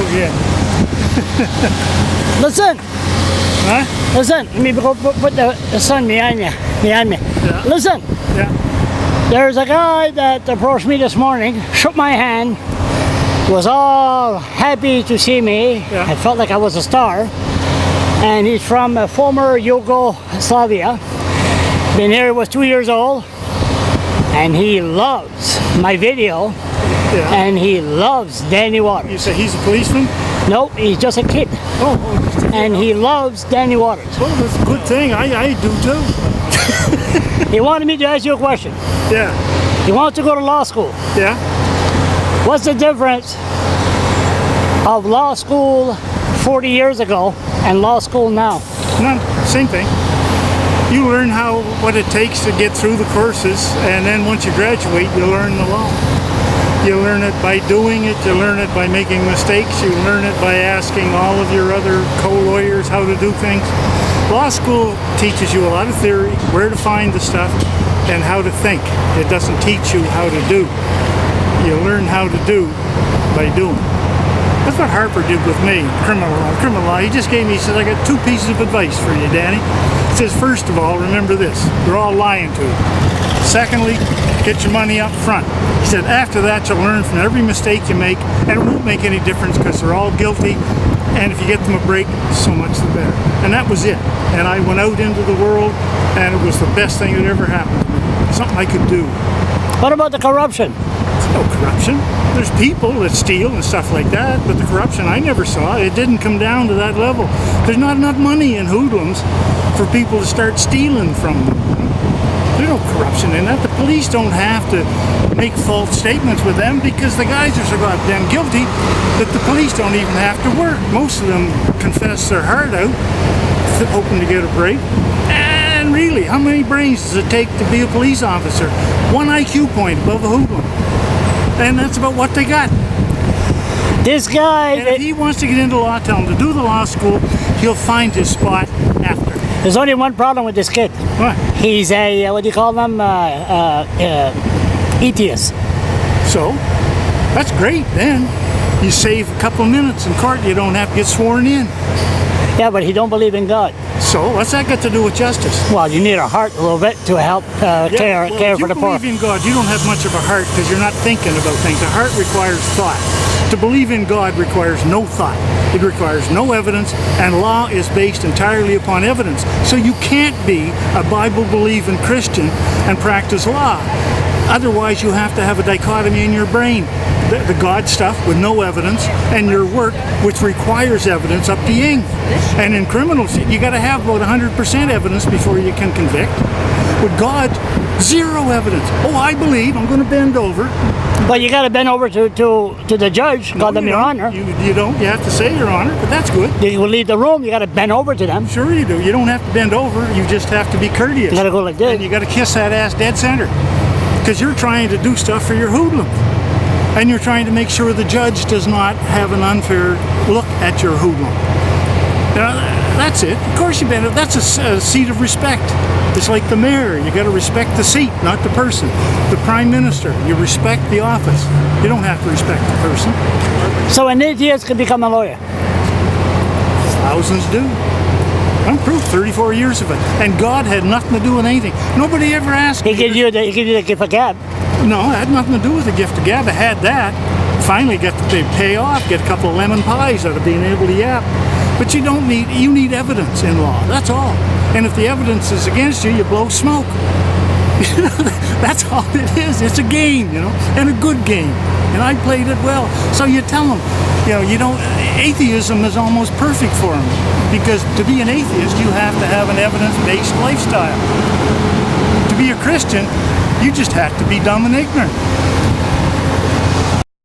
again. Listen. Huh? Listen. Let me go put the sun behind you. Behind me. Yeah. Listen. Yeah. There's a guy that approached me this morning, shook my hand, was all happy to see me. Yeah. I felt like I was a star. And he's from former Yugoslavia. Been here, was 2 years old. And he loves my video. Yeah. And he loves Danny Watters. You say he's a policeman? Nope, he's just a kid. Oh, just a kid. And he loves Danny Watters. Well, that's a good thing. I do too. He wanted me to ask you a question. Yeah. He wants to go to law school. Yeah. What's the difference of law school 40 years ago and law school now? None. Same thing. You learn what it takes to get through the courses, and then once you graduate, you learn the law. You learn it by doing it, you learn it by making mistakes, you learn it by asking all of your other co-lawyers how to do things. Law school teaches you a lot of theory, where to find the stuff, and how to think. It doesn't teach you how to do. You learn how to do by doing. That's what Harper did with me, criminal law. He just gave me, he says, I got 2 pieces of advice for you, Danny. He says, first of all, remember this, you're all lying to you. Secondly, get your money up front. He said, after that, you'll learn from every mistake you make, and it won't make any difference because they're all guilty, and if you get them a break, so much the better. And that was it. And I went out into the world, and it was the best thing that ever happened to me. Something I could do. What about the corruption? There's no corruption. There's people that steal and stuff like that, but the corruption I never saw. It didn't come down to that level. There's not enough money in hoodlums for people to start stealing from them. There's no corruption in that. The police don't have to make false statements with them because the guys are so goddamn guilty that the police don't even have to work. Most of them confess their heart out, hoping to get a break. And really, how many brains does it take to be a police officer? 1 IQ point above a hoodlum. And that's about what they got. This guy... And if he wants to get into law, tell him to do the law school, he'll find his spot after. There's only one problem with this kid. What? He's a, what do you call them? Atheist. So, that's great then. You save a couple minutes in court, you don't have to get sworn in. Yeah, but he don't believe in God. So, what's that got to do with justice? Well, you need a heart a little bit to help care for the poor. If you believe in God, you don't have much of a heart because you're not thinking about things. A heart requires thought. To believe in God requires no thought. It requires no evidence, and law is based entirely upon evidence. So you can't be a Bible-believing Christian and practice law. Otherwise, you have to have a dichotomy in your brain. The God stuff with no evidence, and your work, which requires evidence, up the yin. And in criminals, you got to have about 100% evidence before you can convict. With God, 0 evidence. Oh, I believe, I'm going to bend over. But you got to bend over to the judge, call them your honor. You don't. You have to say your honor, but that's good. You will leave the room, you got to bend over to them. Sure you do. You don't have to bend over. You just have to be courteous. You got to go like this. And you got to kiss that ass dead center. Because you're trying to do stuff for your hoodlum. And you're trying to make sure the judge does not have an unfair look at your hoodlum. That's it. Of course you bend. That's a seat of respect. It's like the mayor. You got to respect the seat, not the person. The prime minister. You respect the office. You don't have to respect the person. So an atheist can become a lawyer? Thousands do. I'm proof. 34 years of it, and God had nothing to do with anything. Nobody ever asked. He gave you the gift of gab. No, it had nothing to do with the gift of gab. I had that. Finally got to pay off, get a couple of lemon pies out of being able to yap. But you need evidence in law, that's all. And if the evidence is against you, you blow smoke. That's all it is. It's a game, and a good game. And I played it well. So you tell them, atheism is almost perfect for them. Because to be an atheist, you have to have an evidence-based lifestyle. To be a Christian, you just have to be dumb and ignorant.